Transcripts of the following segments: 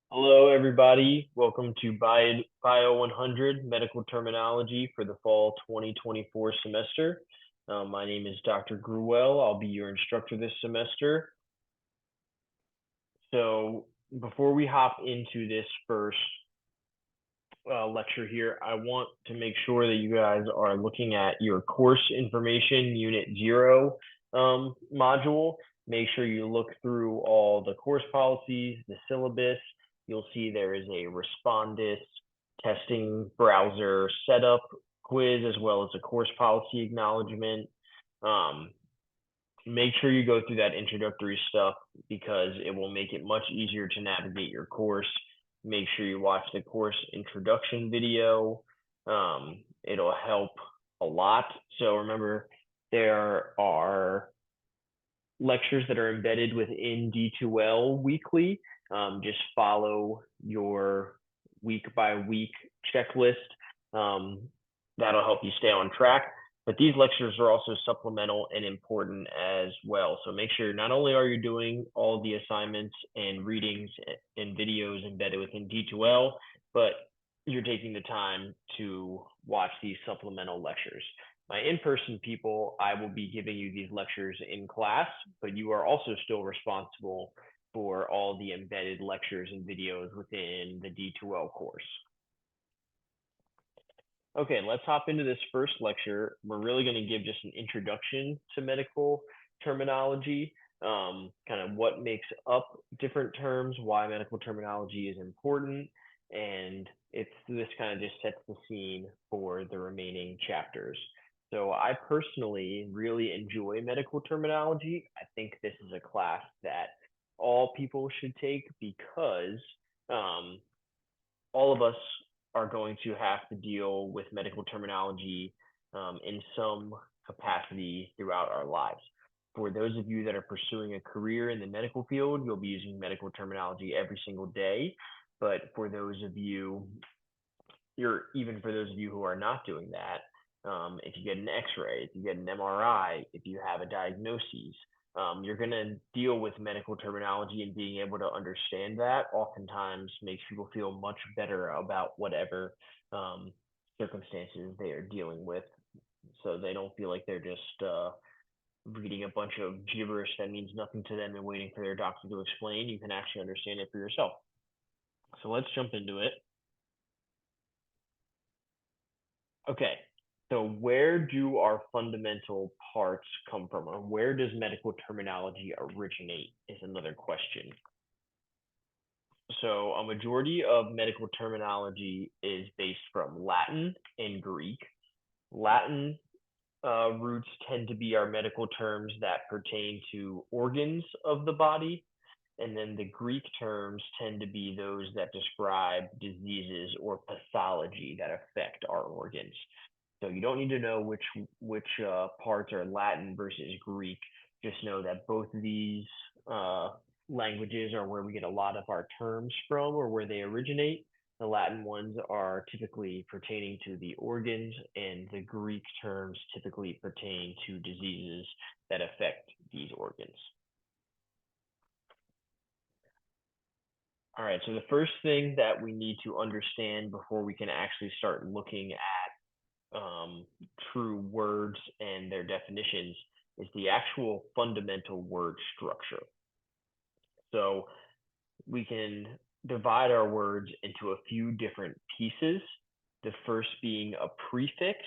Hello, everybody. Welcome to BIO100 Medical Terminology for the fall 2024 semester. My name is Dr. Gruwell. I'll be your instructor this semester. So before we hop into this first lecture here, I want to make sure that you guys are looking at your course information Unit 0 module. Make sure you look through all the course policies, the syllabus. You'll see there is a Respondus testing browser setup quiz, as well as a course policy acknowledgement. Make sure you go through that introductory stuff because it will make it much easier to navigate your course. Make sure you watch the course introduction video. It'll help a lot. So remember, there are lectures that are embedded within D2L weekly. Just follow your week by week checklist. That'll help you stay on track. But these lectures are also supplemental and important as well. So make sure not only are you doing all the assignments and readings and videos embedded within D2L, but you're taking the time to watch these supplemental lectures. My in-person people, I will be giving you these lectures in class, but you are also still responsible for all the embedded lectures and videos within the D2L course. Okay, let's hop into this first lecture. We're really going to give just an introduction to medical terminology, kind of what makes up different terms, why medical terminology is important, and this kind of just sets the scene for the remaining chapters. So I personally really enjoy medical terminology. I think this is a class that all people should take because all of us are going to have to deal with medical terminology in some capacity throughout our lives. For those of you that are pursuing a career in the medical field, you'll be using medical terminology every single day. But for those of you, even for those of you who are not doing that, if you get an X-ray, if you get an MRI, if you have a diagnosis, you're going to deal with medical terminology, and being able to understand that oftentimes makes people feel much better about whatever circumstances they are dealing with. So they don't feel like they're just reading a bunch of gibberish that means nothing to them and waiting for their doctor to explain. You can actually understand it for yourself. So let's jump into it. Okay, so where do our fundamental parts come from, or where does medical terminology originate is another question. So a majority of medical terminology is based from Latin and Greek. Latin roots tend to be our medical terms that pertain to organs of the body. And then the Greek terms tend to be those that describe diseases or pathology that affect our organs. So you don't need to know which parts are Latin versus Greek. Just know that both of these languages are where we get a lot of our terms from, or where they originate. The Latin ones are typically pertaining to the organs, and the Greek terms typically pertain to diseases that affect these organs. All right, so the first thing that we need to understand before we can actually start looking at true words and their definitions is the actual fundamental word structure. So we can divide our words into a few different pieces. The first being a prefix.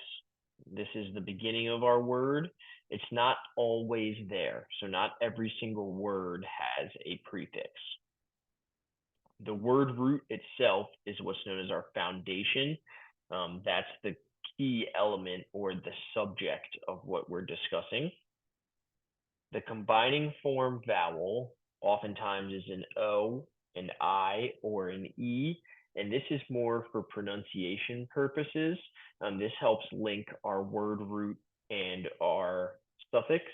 This is the beginning of our word. It's not always there, so not every single word has a prefix. The word root itself is what's known as our foundation. That's the key element or the subject of what we're discussing. The combining form vowel oftentimes is an O, an I, or an E, and this is more for pronunciation purposes. This helps link our word root and our suffix.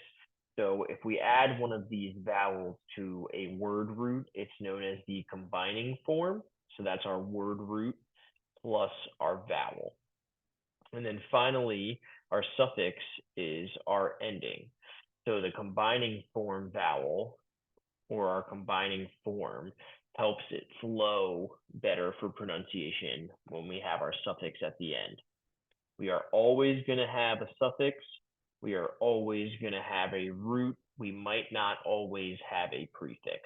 So if we add one of these vowels to a word root, it's known as the combining form. So that's our word root plus our vowel. And then finally, our suffix is our ending. So the combining form vowel, or our combining form, helps it flow better for pronunciation when we have our suffix at the end. We are always going to have a suffix. We are always going to have a root. We might not always have a prefix.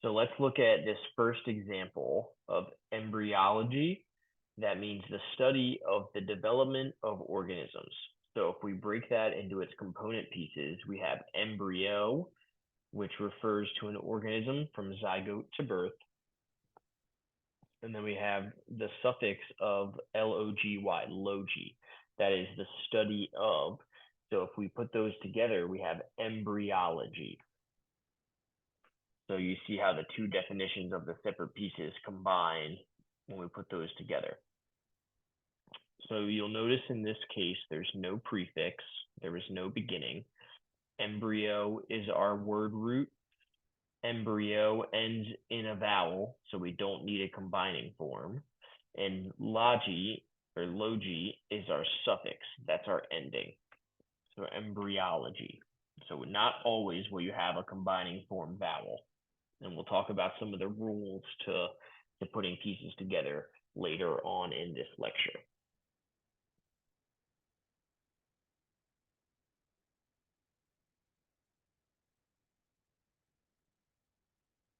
So let's look at this first example of embryology. That means the study of the development of organisms. So if we break that into its component pieces, we have embryo, which refers to an organism from zygote to birth. And then we have the suffix of logy, logy. That is the study of. So if we put those together, we have embryology. So you see how the two definitions of the separate pieces combine when we put those together. So you'll notice in this case, there's no prefix. There is no beginning. Embryo is our word root. Embryo ends in a vowel, so we don't need a combining form. And logy or logy is our suffix. That's our ending. So embryology. So not always will you have a combining form vowel. And we'll talk about some of the rules to putting pieces together later on in this lecture.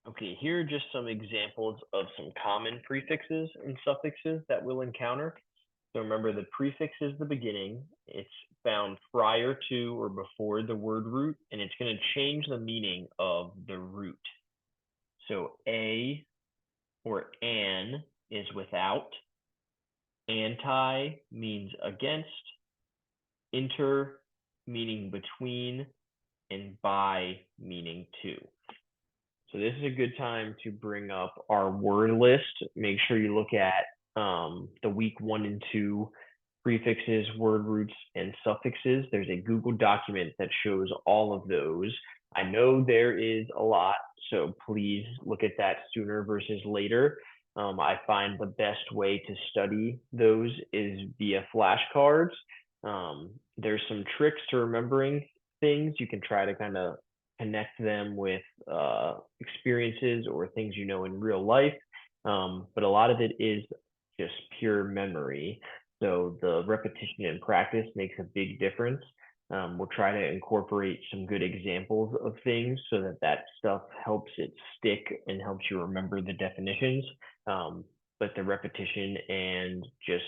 Okay, here are just some examples of some common prefixes and suffixes that we'll encounter. So remember, the prefix is the beginning. It's found prior to or before the word root, and it's going to change the meaning of the root. So a or an is without. Anti means against. Inter meaning between. And by meaning to. So this is a good time to bring up our word list. Make sure you look at the week 1 and 2 prefixes, word roots, and suffixes. There's a Google document that shows all of those. I know there is a lot, so please look at that sooner versus later. I find the best way to study those is via flashcards. There's some tricks to remembering things. You can try to kind of connect them with experiences or things you know in real life. But a lot of it is just pure memory. So the repetition and practice makes a big difference. We'll try to incorporate some good examples of things so that that stuff helps it stick and helps you remember the definitions. But the repetition and just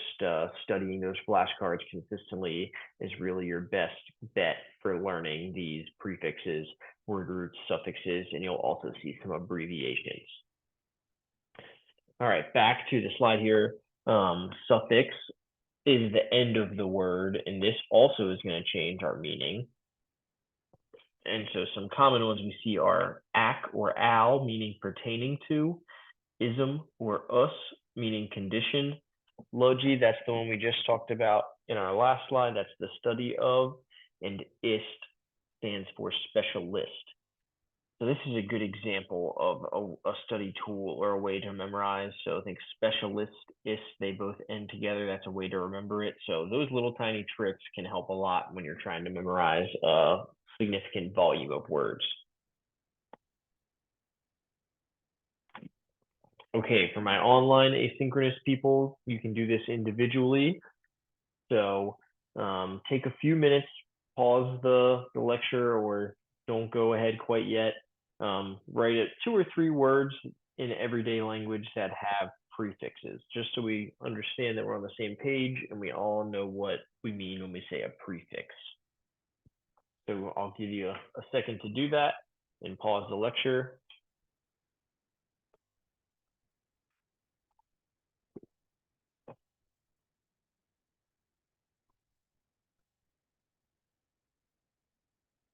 studying those flashcards consistently is really your best bet for learning these prefixes, word roots, suffixes, and you'll also see some abbreviations. All right, back to the slide here. Suffix is the end of the word, and this also is going to change our meaning. And so some common ones we see are ac or al, meaning pertaining to, ism or us, meaning condition. Logi, that's the one we just talked about in our last slide. That's the study of. And ist stands for specialist. So this is a good example of a study tool or a way to memorize. So I think specialist, ist, they both end together. That's a way to remember it. So those little tiny tricks can help a lot when you're trying to memorize a significant volume of words. Okay, for my online asynchronous people, you can do this individually. So take a few minutes, pause the lecture, or don't go ahead quite yet. Write 2 or 3 words in everyday language that have prefixes, just so we understand that we're on the same page and we all know what we mean when we say a prefix. So I'll give you a second to do that and pause the lecture.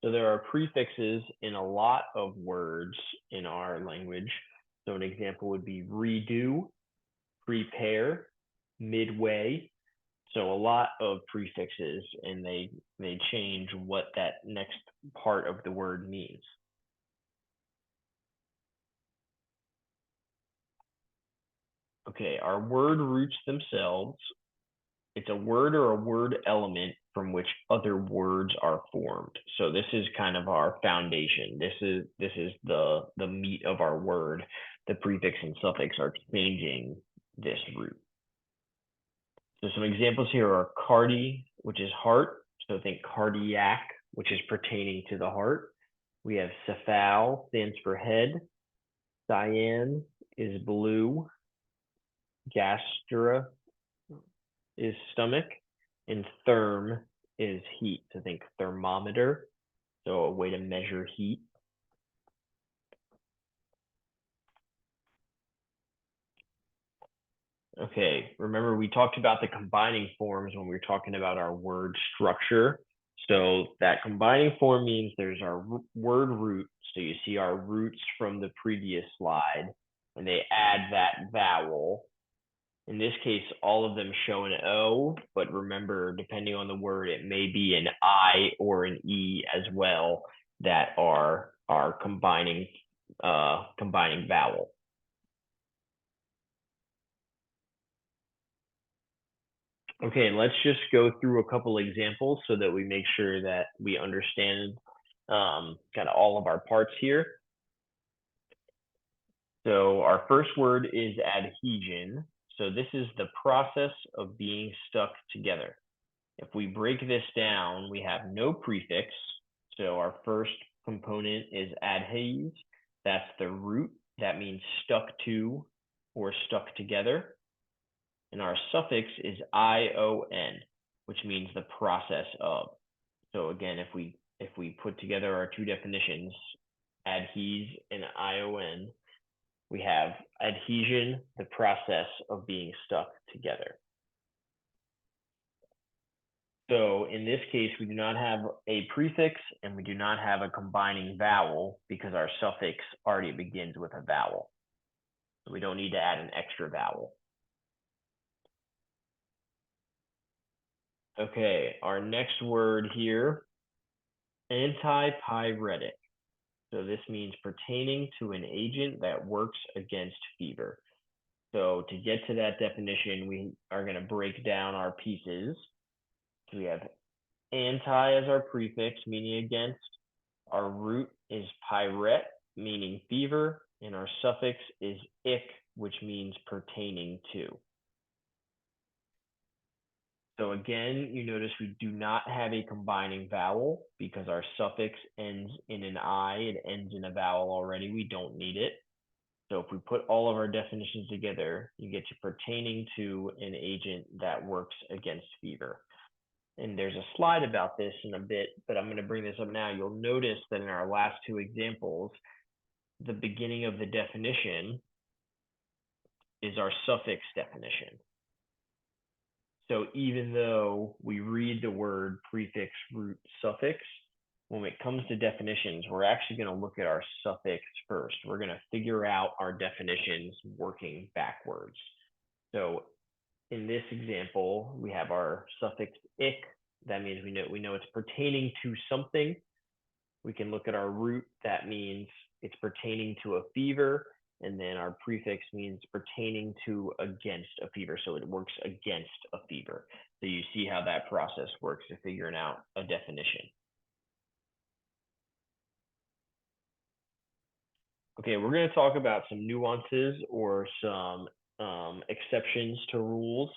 So there are prefixes in a lot of words in our language. So an example would be redo, prepare, midway. So a lot of prefixes, and they change what that next part of the word means. Okay, our word roots themselves. It's a word or a word element from which other words are formed. So this is kind of our foundation. This is the meat of our word. The prefix and suffix are changing this root. So some examples here are cardi, which is heart. So think cardiac, which is pertaining to the heart. We have cephal, stands for head. Cyan is blue. Gastra is stomach. And therm is heat. So think thermometer. So a way to measure heat. Okay, remember we talked about the combining forms when we were talking about our word structure. So that combining form means there's our word root. So you see our roots from the previous slide, and they add that vowel. In this case, all of them show an O, but remember, depending on the word, it may be an I or an E as well that are combining vowel. Okay, let's just go through a couple examples so that we make sure that we understand kind of all of our parts here. So our first word is adhesion. So this is the process of being stuck together. If we break this down, we have no prefix. So our first component is adhes. That's the root. That means stuck to or stuck together. And our suffix is ion, which means the process of. So again, if we put together our two definitions, adhes and ion, we have adhesion, the process of being stuck together. So in this case, we do not have a prefix and we do not have a combining vowel because our suffix already begins with a vowel. So we don't need to add an extra vowel. Okay, our next word here, antipyretic. So this means pertaining to an agent that works against fever. So to get to that definition, we are going to break down our pieces. So we have anti as our prefix, meaning against. Our root is pyret, meaning fever, and our suffix is ic, which means pertaining to. So again, you notice we do not have a combining vowel because our suffix ends in an I, it ends in a vowel already, we don't need it. So if we put all of our definitions together, you get to pertaining to an agent that works against fever. And there's a slide about this in a bit, but I'm going to bring this up now. You'll notice that in our last two examples, the beginning of the definition is our suffix definition. So even though we read the word prefix, root, suffix, when it comes to definitions, we're actually going to look at our suffix first. We're going to figure out our definitions working backwards. So in this example, we have our suffix ic. That means we know it's pertaining to something. We can look at our root. That means it's pertaining to a fever. And then our prefix means pertaining to against a fever. So it works against a fever. So you see how that process works to figuring out a definition. Okay, we're going to talk about some nuances or some exceptions to rules.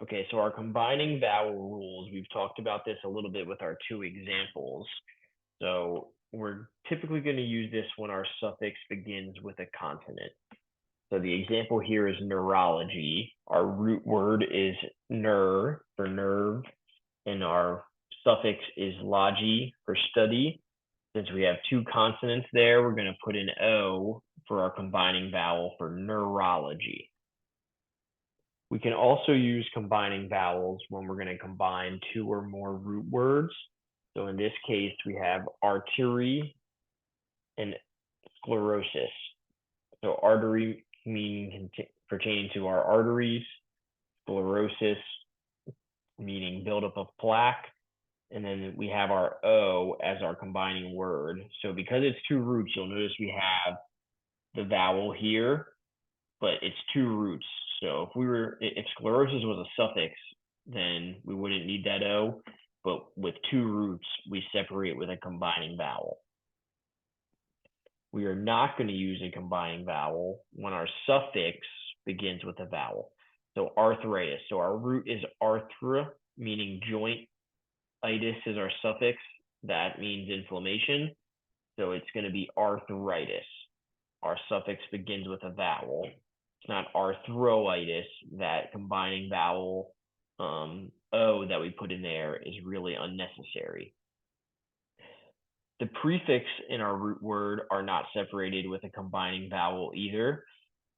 Okay, so our combining vowel rules, we've talked about this a little bit with our two examples. So we're typically going to use this when our suffix begins with a consonant. So the example here is neurology. Our root word is ner for nerve, and our suffix is logi for study. Since we have two consonants there, we're going to put an O for our combining vowel for neurology. We can also use combining vowels when we're going to combine two or more root words. So in this case, we have artery and sclerosis. So artery meaning pertaining to our arteries, sclerosis meaning buildup of plaque, and then we have our O as our combining word. So because it's two roots, you'll notice we have the vowel here, but it's two roots. So if sclerosis was a suffix, then we wouldn't need that O. But with two roots, we separate with a combining vowel. We are not going to use a combining vowel when our suffix begins with a vowel. So arthritis. So our root is arthra, meaning joint. Itis is our suffix. That means inflammation. So it's going to be arthritis. Our suffix begins with a vowel. It's not arthroitis. That combining vowel O that we put in there is really unnecessary. The prefix in our root word are not separated with a combining vowel either.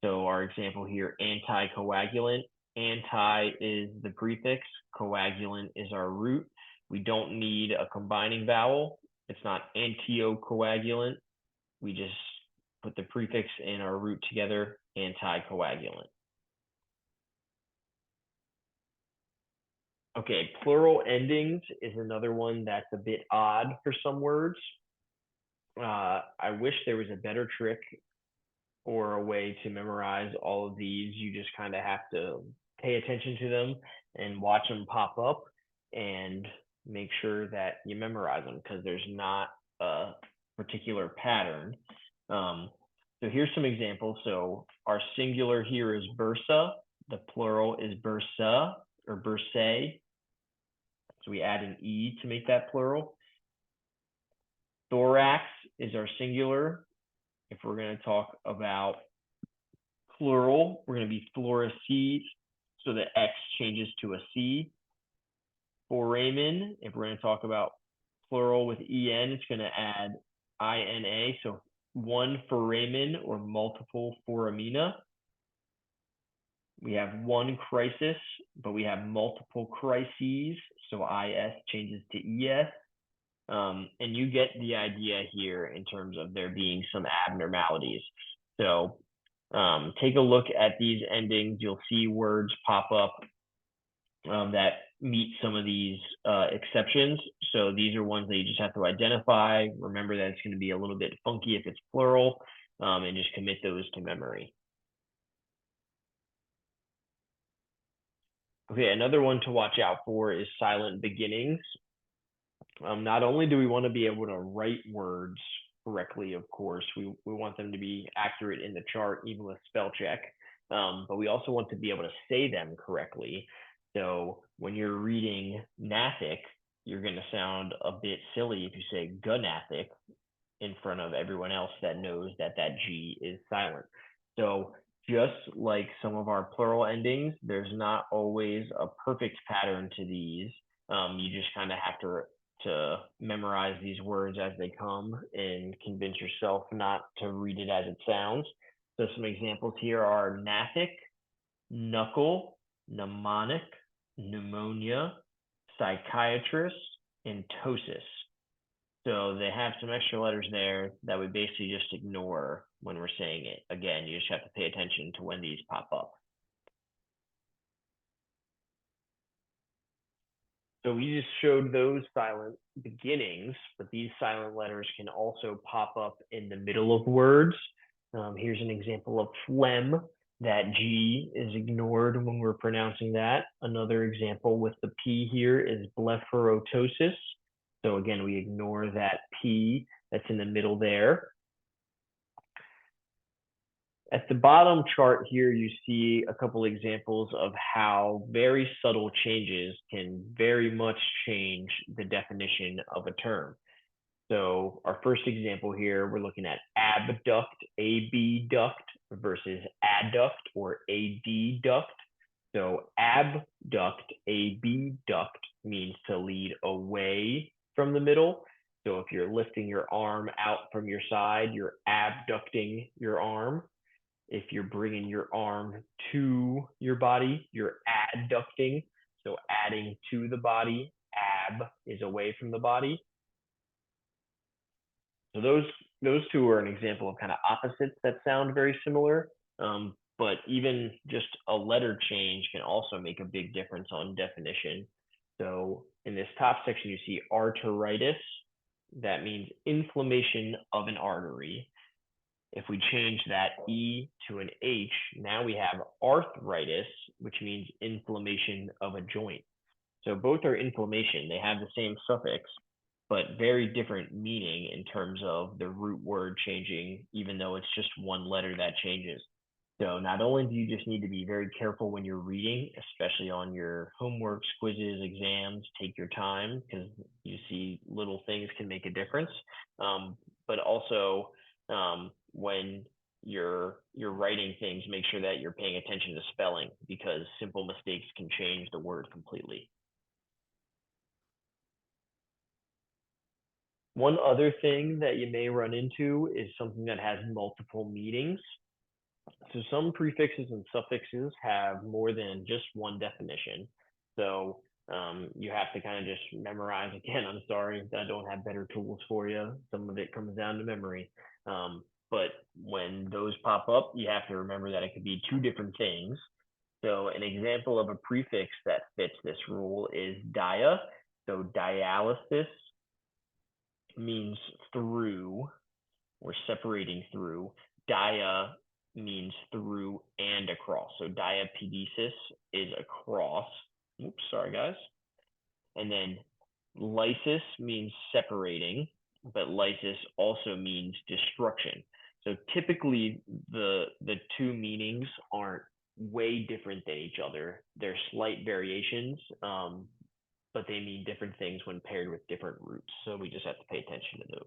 So our example here, anticoagulant. Anti is the prefix, coagulant is our root. We don't need a combining vowel. It's not antiocoagulant. We just put the prefix in our root together, anticoagulant. Okay, plural endings is another one that's a bit odd for some words. I wish there was a better trick or a way to memorize all of these. You just kind of have to pay attention to them and watch them pop up and make sure that you memorize them because there's not a particular pattern. So here's some examples. So our singular here is bursa. The plural is bursa or bursae. So we add an E to make that plural. Thorax is our singular. If we're going to talk about plural, we're going to be thoraces. So the X changes to a C. Foramen, if we're going to talk about plural with EN, it's going to add INA. So one foramen or multiple foramina. We have one crisis, but we have multiple crises. So IS changes to ES. And you get the idea here in terms of there being some abnormalities. So take a look at these endings. You'll see words pop up that meet some of these exceptions. So these are ones that you just have to identify. Remember that it's going to be a little bit funky if it's plural, and just commit those to memory. Okay, another one to watch out for is silent beginnings. Not only do we want to be able to write words correctly, of course, we want them to be accurate in the chart, even with spell check, but we also want to be able to say them correctly. So when you're reading Nathic, you're going to sound a bit silly if you say Gunathic in front of everyone else that knows that that G is silent. So just like some of our plural endings, there's not always a perfect pattern to these. You just kind of have to memorize these words as they come and convince yourself not to read it as it sounds. So some examples here are Nathic, knuckle, mnemonic, pneumonia, psychiatrist, and ptosis. So they have some extra letters there that we basically just ignore when we're saying it. Again, you just have to pay attention to when these pop up. So we just showed those silent beginnings, but these silent letters can also pop up in the middle of words. Here's an example of phlegm. That G is ignored when we're pronouncing that. Another example with the P here is blepharotosis. So again, we ignore that P that's in the middle there. At the bottom chart here, you see a couple examples of how very subtle changes can very much change the definition of a term. So our first example here, we're looking at abduct, AB duct versus adduct or AD duct. So abduct, AB duct means to lead away from the middle. So if you're lifting your arm out from your side, you're abducting your arm. If you're bringing your arm to your body, you're adducting. So adding to the body, ab is away from the body. So those two are an example of kind of opposites that sound very similar. But even just a letter change can also make a big difference on definition. So in this top section, you see arteritis. That means inflammation of an artery. If we change that E to an H, now we have arthritis, which means inflammation of a joint. So both are inflammation. They have the same suffix, but very different meaning in terms of the root word changing, even though it's just one letter that changes. So not only do you just need to be very careful when you're reading, especially on your homeworks, quizzes, exams, take your time because you see little things can make a difference. But also when you're writing things, make sure that you're paying attention to spelling because simple mistakes can change the word completely. One other thing that you may run into is something that has multiple meanings. So some prefixes and suffixes have more than just one definition. So you have to kind of just memorize. Again, I'm sorry, I don't have better tools for you. Some of it comes down to memory. But when those pop up, you have to remember that it could be two different things. So an example of a prefix that fits this rule is dia. So dialysis means through or separating through. Dia means through and across. So diapedesis is across. Oops, sorry guys. And then lysis means separating, but lysis also means destruction. So typically the two meanings aren't way different than each other. They're slight variations, but they mean different things when paired with different roots. So we just have to pay attention to those.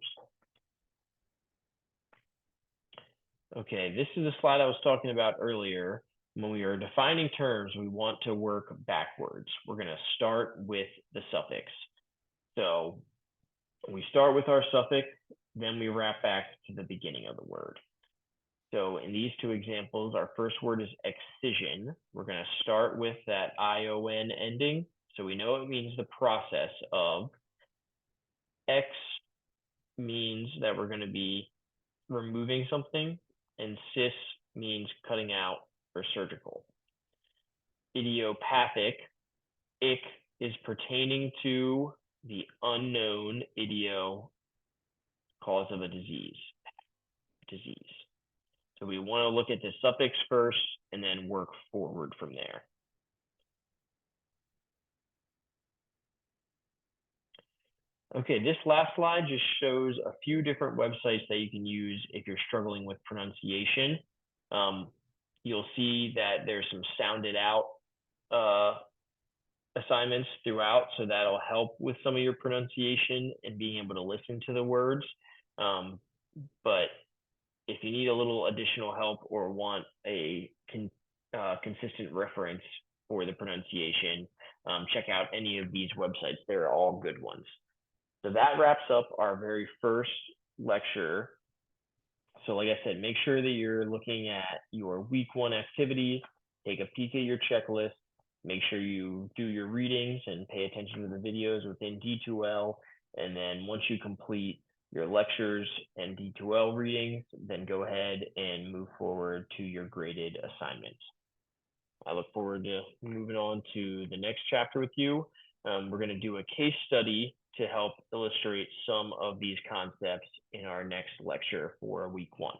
Okay, this is a slide I was talking about earlier. When we are defining terms, we want to work backwards. We're going to start with the suffix. So we start with our suffix, then we wrap back to the beginning of the word. So in these two examples, our first word is excision. We're going to start with that ION ending. So we know it means the process of. X means that we're going to be removing something, and cis means cutting out or surgical. Idiopathic, ic is pertaining to the unknown idio cause of a disease. So we want to look at the suffix first and then work forward from there. Okay, this last slide just shows a few different websites that you can use if you're struggling with pronunciation. You'll see that there's some sounded out assignments throughout, so that'll help with some of your pronunciation and being able to listen to the words. But if you need a little additional help or want a consistent reference for the pronunciation, check out any of these websites. They're all good ones. So that wraps up our very first lecture. So like I said, make sure that you're looking at your week 1 activities, take a peek at your checklist, make sure you do your readings and pay attention to the videos within D2L. And then once you complete your lectures and D2L readings, then go ahead and move forward to your graded assignments. I look forward to moving on to the next chapter with you. We're going to do a case study to help illustrate some of these concepts in our next lecture for week 1.